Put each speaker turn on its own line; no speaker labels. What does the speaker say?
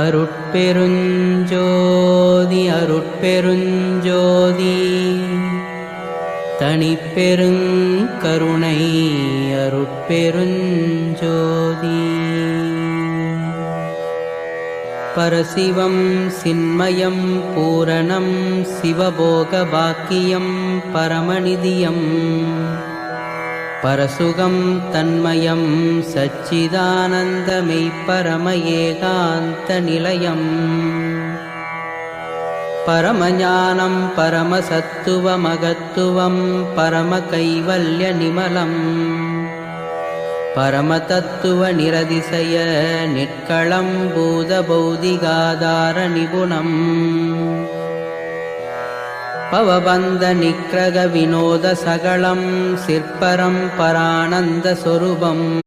அருட்பெருஞ்சோதி அருட்பெருஞ்சோதி தனிப்பெருங்கருணை அருட்பெருஞ்சோதி. பரசிவம் சின்மயம் பூரணம் சிவபோகபாக்கியம் பரமநிதியம் பரசுகம் தன்மயம் சச்சிதானந்தமெய்ப்பரம ஏகாந்த நிலையம். பரமஞானம் பரமசத்துவமகத்துவம் பரமகைவல்ய நிமலம் பரமதத்துவ நிரதிசய நிற்களம் பூதபௌதிகாதார நிபுணம். பவபந்த நிக்ரக வினோத சகலம் சிற்பரம் பரானந்த சொரூபம்.